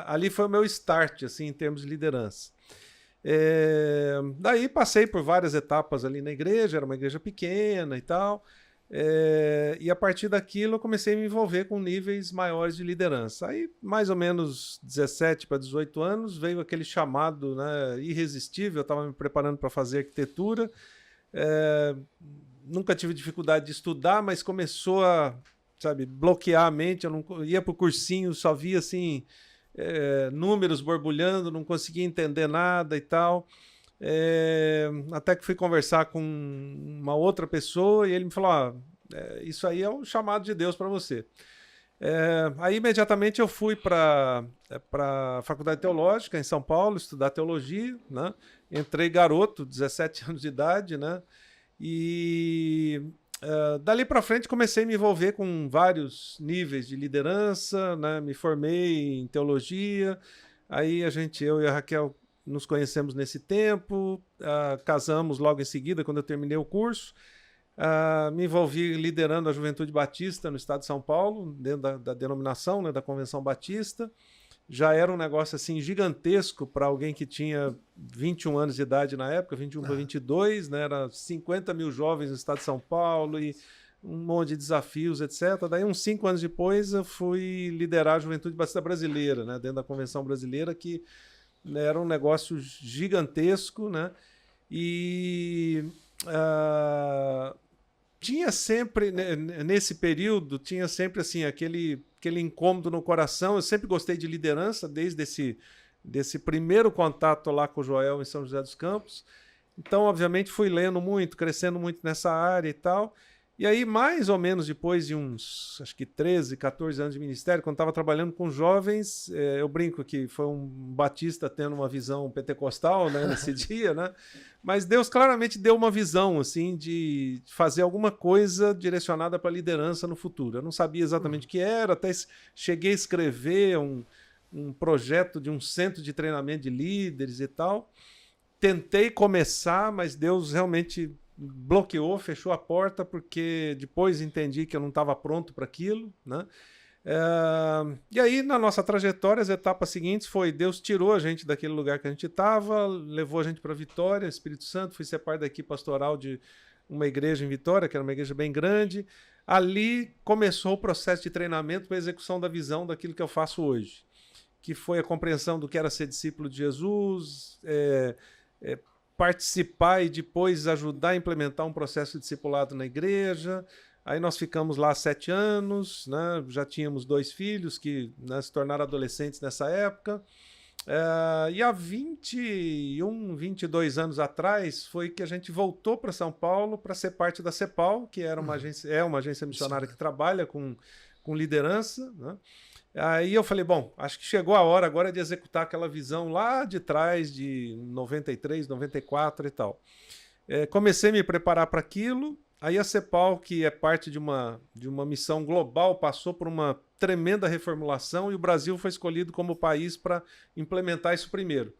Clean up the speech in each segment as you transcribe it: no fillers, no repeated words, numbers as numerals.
Ali foi o meu start, assim, em termos de liderança. Daí passei por várias etapas ali na igreja, era uma igreja pequena e tal. E a partir daquilo eu comecei a me envolver com níveis maiores de liderança. Aí, mais ou menos 17 para 18 anos, veio aquele chamado, né, irresistível. Eu estava me preparando para fazer arquitetura. Nunca tive dificuldade de estudar, mas começou a, sabe, bloquear a mente. Eu não ia para o cursinho, só via assim, números borbulhando, não conseguia entender nada e tal. Até que fui conversar com uma outra pessoa e ele me falou: isso aí é um chamado de Deus para você. Aí imediatamente eu fui para a Faculdade Teológica em São Paulo estudar teologia, né? Entrei garoto, 17 anos de idade, né? E dali para frente comecei a me envolver com vários níveis de liderança, né? Me formei em teologia. Aí eu e a Raquel nos conhecemos nesse tempo, casamos logo em seguida, quando eu terminei o curso. Me envolvi liderando a Juventude Batista no estado de São Paulo, dentro da denominação, né, da Convenção Batista. Já era um negócio assim gigantesco para alguém que tinha 21 anos de idade na época, 21 para 22, né, era 50 mil jovens no estado de São Paulo e um monte de desafios, etc. Daí, uns 5 anos depois, eu fui liderar a Juventude Batista Brasileira, né, dentro da Convenção Brasileira, que era um negócio gigantesco, né? E tinha sempre, nesse período, tinha sempre assim, aquele incômodo no coração. Eu sempre gostei de liderança, desde desse primeiro contato lá com o Joel em São José dos Campos. Então, obviamente, fui lendo muito, crescendo muito nessa área e tal. E aí, mais ou menos depois de uns, acho que 13, 14 anos de ministério, quando estava trabalhando com jovens, eu brinco que foi um batista tendo uma visão pentecostal, né, nesse dia, né? Mas Deus claramente deu uma visão, assim, de fazer alguma coisa direcionada para a liderança no futuro. Eu não sabia exatamente o que era, até cheguei a escrever um projeto de um centro de treinamento de líderes e tal. Tentei começar, mas Deus realmente bloqueou, fechou a porta, porque depois entendi que eu não estava pronto para aquilo, né? E aí, na nossa trajetória, as etapas seguintes foi: Deus tirou a gente daquele lugar que a gente estava, levou a gente para Vitória, Espírito Santo, fui ser parte da equipe pastoral de uma igreja em Vitória, que era uma igreja bem grande. Ali começou o processo de treinamento para a execução da visão daquilo que eu faço hoje, que foi a compreensão do que era ser discípulo de Jesus, participar e depois ajudar a implementar um processo de discipulado na igreja. Aí nós ficamos lá 7 anos, né? Já tínhamos 2 filhos que, né, se tornaram adolescentes nessa época. E há 21, 22 anos atrás foi que a gente voltou para São Paulo para ser parte da CEPAL, que era uma agência missionária que trabalha com liderança, né? Aí eu falei: bom, acho que chegou a hora agora de executar aquela visão lá de trás, de 93, 94 e tal. Comecei a me preparar para aquilo. Aí a CEPAL, que é parte de uma missão global, passou por uma tremenda reformulação e o Brasil foi escolhido como país para implementar isso primeiro.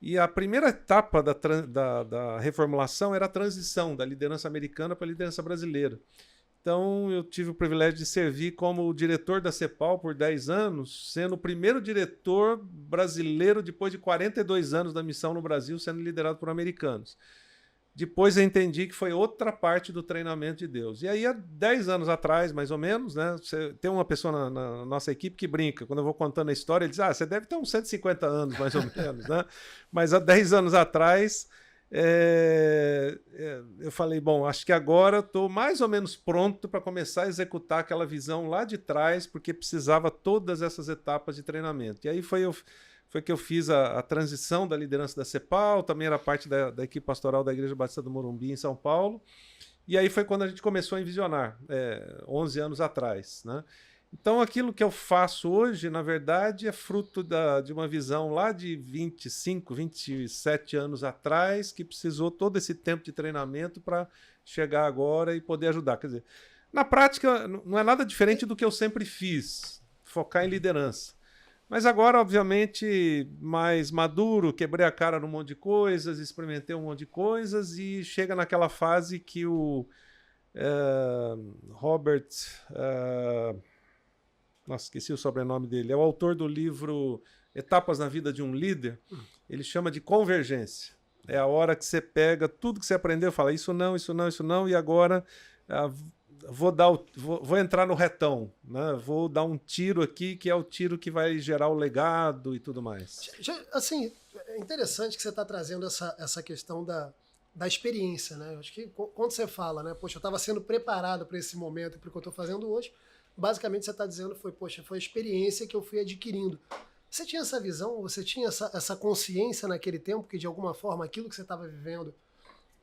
E a primeira etapa da reformulação era a transição da liderança americana para a liderança brasileira. Então, eu tive o privilégio de servir como diretor da CEPAL por 10 anos, sendo o primeiro diretor brasileiro depois de 42 anos da missão no Brasil, sendo liderado por americanos. Depois eu entendi que foi outra parte do treinamento de Deus. E aí, há 10 anos atrás, mais ou menos, né, tem uma pessoa na nossa equipe que brinca. Quando eu vou contando a história, ele diz: você deve ter uns 150 anos, mais ou menos, né? Mas há 10 anos atrás, eu falei: bom, acho que agora estou mais ou menos pronto para começar a executar aquela visão lá de trás, porque precisava todas essas etapas de treinamento. E aí foi que eu fiz a transição da liderança da CEPAL, também era parte da equipe pastoral da Igreja Batista do Morumbi, em São Paulo. E aí foi quando a gente começou a envisionar, 11 anos atrás, né? Então, aquilo que eu faço hoje, na verdade, é fruto de uma visão lá de 25, 27 anos atrás, que precisou todo esse tempo de treinamento para chegar agora e poder ajudar. Quer dizer, na prática, não é nada diferente do que eu sempre fiz, focar em liderança. Mas agora, obviamente, mais maduro, quebrei a cara num monte de coisas, experimentei um monte de coisas e chega naquela fase que o Robert... Nossa, esqueci o sobrenome dele. É o autor do livro Etapas na Vida de um Líder. Ele chama de convergência. É a hora que você pega tudo que você aprendeu e fala isso não, isso não, isso não, e agora vou entrar no retão, né? Vou dar um tiro aqui, que é o tiro que vai gerar o legado e tudo mais. Assim, é interessante que você está trazendo essa questão da experiência, né? Acho que quando você fala, né? Poxa, eu estava sendo preparado para esse momento e para o que eu estou fazendo hoje, basicamente você está dizendo poxa, foi a experiência que eu fui adquirindo. Você tinha essa visão, você tinha essa consciência naquele tempo que de alguma forma aquilo que você estava vivendo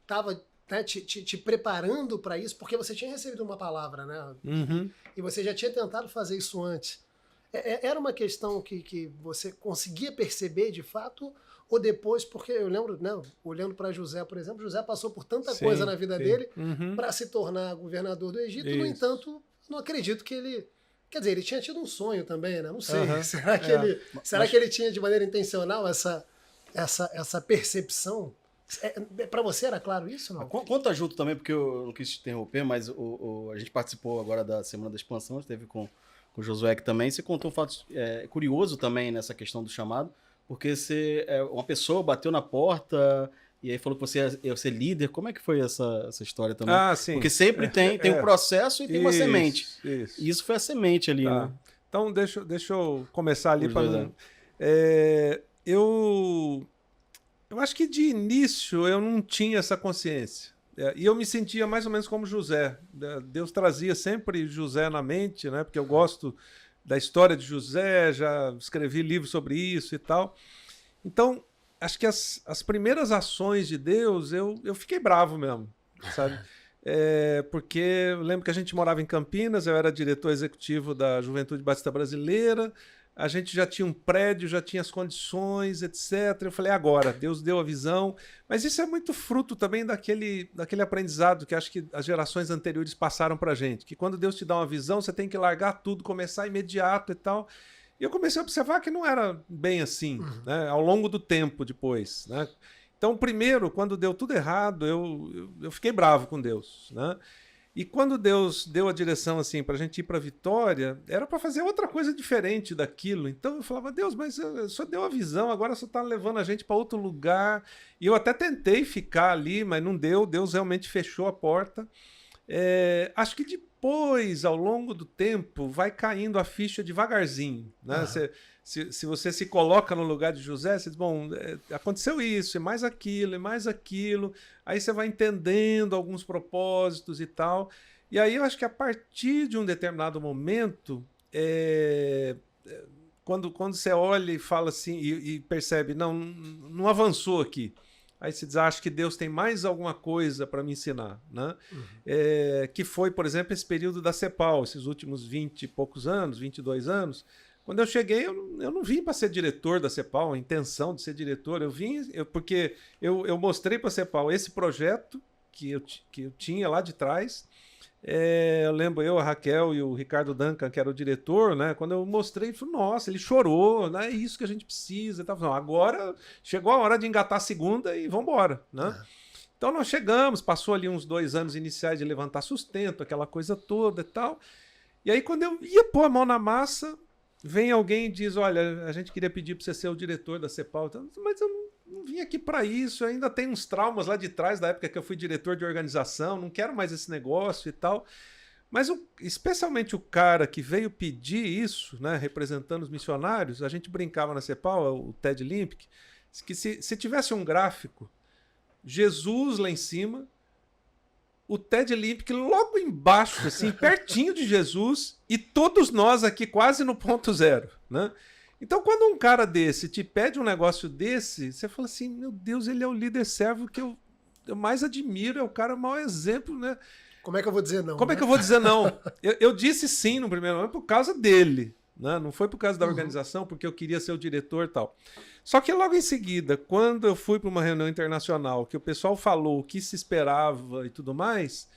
estava, né, te preparando para isso, porque você tinha recebido uma palavra, né? Uhum. E você já tinha tentado fazer isso antes. Era uma questão que você conseguia perceber de fato, ou depois, porque eu lembro, né, olhando para José, por exemplo, José passou por tanta coisa na vida dele para se tornar governador do Egito, no entanto, não acredito que ele... Quer dizer, ele tinha tido um sonho também, né? Não sei. Será que ele tinha de maneira intencional essa percepção? Para você era claro isso, não? Conta junto também, porque eu não quis te interromper, mas a gente participou agora da Semana da Expansão, esteve com o Josué aqui também. Você contou um fato curioso também nessa questão do chamado, porque uma pessoa bateu na porta e aí falou que você ia ser líder. Como é que foi essa história também? Sim. Porque sempre tem um processo e tem uma semente. Isso. E isso foi a semente ali, né? Então, deixa eu começar ali para eu acho que de início eu não tinha essa consciência. E eu me sentia mais ou menos como José. Deus trazia sempre José na mente, né? Porque eu gosto da história de José, já escrevi livros sobre isso e tal. Então, acho que as primeiras ações de Deus, eu fiquei bravo mesmo, sabe? Porque eu lembro que a gente morava em Campinas, eu era diretor executivo da Juventude Batista Brasileira, a gente já tinha um prédio, já tinha as condições, etc. Eu falei, agora, Deus deu a visão. Mas isso é muito fruto também daquele aprendizado que acho que as gerações anteriores passaram para a gente. Que quando Deus te dá uma visão, você tem que largar tudo, começar imediato e tal. E eu comecei a observar que não era bem assim, né? Ao longo do tempo depois, né? Então, primeiro, quando deu tudo errado, eu fiquei bravo com Deus, né? E quando Deus deu a direção assim para a gente ir para a Vitória, era para fazer outra coisa diferente daquilo. Então eu falava, Deus, mas só deu a visão, agora só está levando a gente para outro lugar. E eu até tentei ficar ali, mas não deu. Deus realmente fechou a porta. Acho que depois, ao longo do tempo, vai caindo a ficha devagarzinho, né? Se você se coloca no lugar de José, você diz, bom, aconteceu isso, e mais aquilo, e mais aquilo. Aí você vai entendendo alguns propósitos e tal. E aí eu acho que a partir de um determinado momento, quando você olha e fala assim, e percebe, não avançou aqui. Aí você diz, acho que Deus tem mais alguma coisa para me ensinar, né? Que foi, por exemplo, esse período da CEPAL, esses últimos 20 e poucos anos, 22 anos. Quando eu cheguei, eu não vim para ser diretor da CEPAL, a intenção de ser diretor. Porque eu mostrei para a CEPAL esse projeto que eu tinha lá de trás. Eu lembro a Raquel e o Ricardo Duncan, que era o diretor, né? Quando eu mostrei, ele falou, nossa, ele chorou, né? É isso que a gente precisa. Não, agora chegou a hora de engatar a segunda e vamos embora, né? Então nós chegamos, passou ali uns 2 anos iniciais de levantar sustento, aquela coisa toda e tal. E aí quando eu ia pôr a mão na massa, vem alguém e diz, olha, a gente queria pedir para você ser o diretor da CEPAL. Mas eu não vim aqui para isso, eu ainda tenho uns traumas lá de trás, da época que eu fui diretor de organização, não quero mais esse negócio e tal. Mas especialmente o cara que veio pedir isso, né, representando os missionários, a gente brincava na CEPAL, o Ted Limpic, que se tivesse um gráfico, Jesus lá em cima, o Ted Limpic logo embaixo, assim, pertinho de Jesus, e todos nós aqui quase no ponto zero, né? Então, quando um cara desse te pede um negócio desse, você fala assim, meu Deus, ele é o líder servo que eu mais admiro, é o cara maior exemplo, né? Como é que eu vou dizer não? Como é que eu vou dizer não? Eu disse sim no primeiro momento por causa dele, né? Não foi por causa da organização, porque eu queria ser o diretor e tal. Só que logo em seguida, quando eu fui para uma reunião internacional, que o pessoal falou o que se esperava e tudo mais,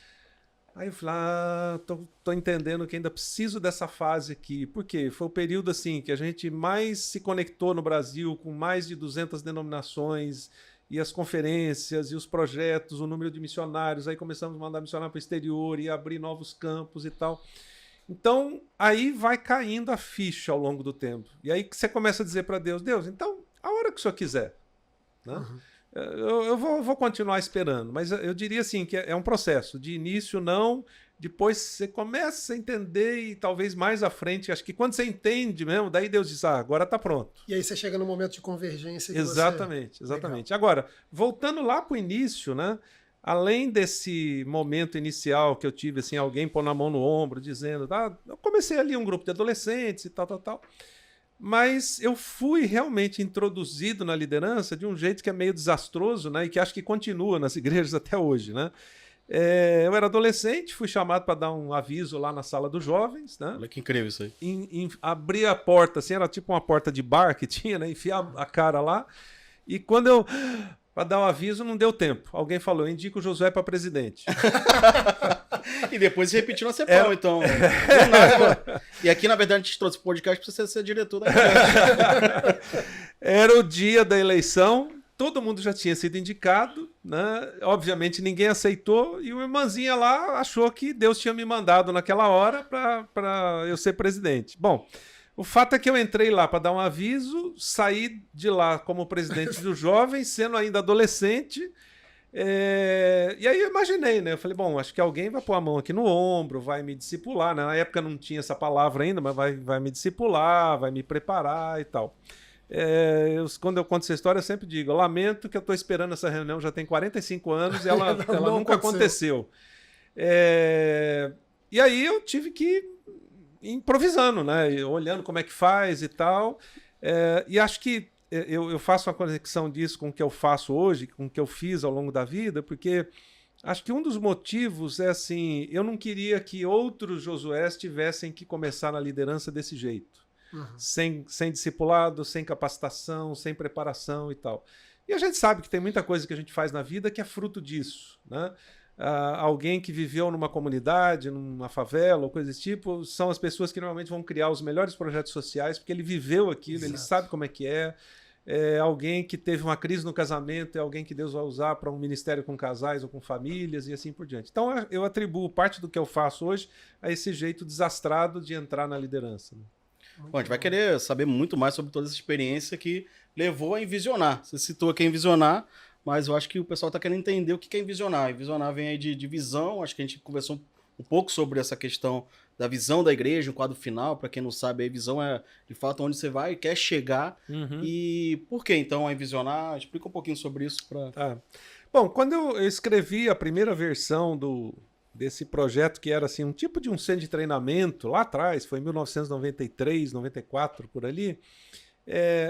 aí eu falei, tô entendendo que ainda preciso dessa fase aqui. Por quê? Foi o período assim que a gente mais se conectou no Brasil, com mais de 200 denominações, e as conferências, e os projetos, o número de missionários, aí começamos a mandar missionário para o exterior, e abrir novos campos e tal. Então, aí vai caindo a ficha ao longo do tempo. E aí que você começa a dizer para Deus, Deus, então, a hora que o Senhor quiser, né? Uhum. Eu vou continuar esperando, mas eu diria assim que é um processo. De início, não. Depois você começa a entender e talvez mais à frente, acho que quando você entende mesmo, daí Deus diz, agora está pronto. E aí você chega no momento de convergência. Que Exatamente. Legal. Agora, voltando lá para o início, né? Além desse momento inicial que eu tive, assim, alguém pôr na mão no ombro, dizendo, eu comecei ali um grupo de adolescentes e tal. Mas eu fui realmente introduzido na liderança de um jeito que é meio desastroso, né? E que acho que continua nas igrejas até hoje, né? Eu era adolescente, fui chamado para dar um aviso lá na sala dos jovens, né? Olha que incrível isso aí. Abri a porta, assim, era tipo uma porta de bar que tinha, né? Enfiar a cara lá. E quando eu... Para dar um aviso, não deu tempo. Alguém falou, indica o Josué para presidente. E depois repetiu na CEPAL, então. E aqui, na verdade, a gente trouxe o podcast para você ser diretor da igreja. Era o dia da eleição, todo mundo já tinha sido indicado, né? Obviamente ninguém aceitou, e o irmãzinha lá achou que Deus tinha me mandado naquela hora para eu ser presidente. Bom, o fato é que eu entrei lá para dar um aviso, saí de lá como presidente dos jovens, sendo ainda adolescente. E aí eu imaginei, né? Eu falei, bom, acho que alguém vai pôr a mão aqui no ombro, vai me discipular, né? Na época não tinha essa palavra ainda, mas vai me discipular, vai me preparar e tal. Quando eu conto essa história, eu sempre digo, eu lamento que eu estou esperando essa reunião já tem 45 anos e ela nunca aconteceu. E aí eu tive que ir improvisando, né? Olhando como é que faz e tal. E acho que eu faço uma conexão disso com o que eu faço hoje, com o que eu fiz ao longo da vida, porque acho que um dos motivos é assim, eu não queria que outros Josués tivessem que começar na liderança desse jeito. Uhum. Sem discipulado, sem capacitação, sem preparação e tal. E a gente sabe que tem muita coisa que a gente faz na vida que é fruto disso, né? Alguém que viveu numa comunidade, numa favela ou coisa desse tipo, são as pessoas que normalmente vão criar os melhores projetos sociais, porque ele viveu aquilo, Exato. Ele sabe como é que é. Alguém que teve uma crise no casamento, é alguém que Deus vai usar para um ministério com casais ou com famílias e assim por diante. Então eu atribuo parte do que eu faço hoje a esse jeito desastrado de entrar na liderança, né? Bom, a gente vai querer saber muito mais sobre toda essa experiência que levou a envisionar. Você citou aqui envisionar, mas eu acho que o pessoal está querendo entender o que é envisionar. Envisionar vem aí de visão, acho que a gente conversou um pouco sobre essa questão da visão da igreja, um quadro final. Para quem não sabe, a visão é de fato onde você vai, quer chegar. Uhum. E por que então a envisionar? Explica um pouquinho sobre isso. Bom, quando eu escrevi a primeira versão desse projeto, que era assim um tipo de um centro de treinamento lá atrás, foi em 1993, 94, por ali,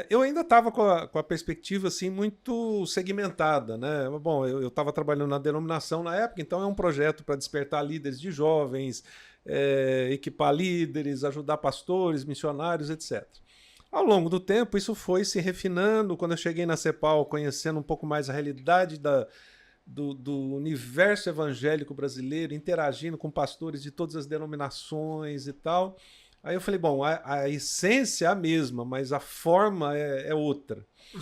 eu ainda estava com a perspectiva assim muito segmentada, né? Bom, eu estava trabalhando na denominação na época, então é um projeto para despertar líderes de jovens, equipar líderes, ajudar pastores, missionários, etc. Ao longo do tempo, isso foi se refinando. Quando eu cheguei na CEPAL, conhecendo um pouco mais a realidade do universo evangélico brasileiro, interagindo com pastores de todas as denominações e tal. Aí eu falei, bom, a essência é a mesma, mas a forma é outra. Uhum.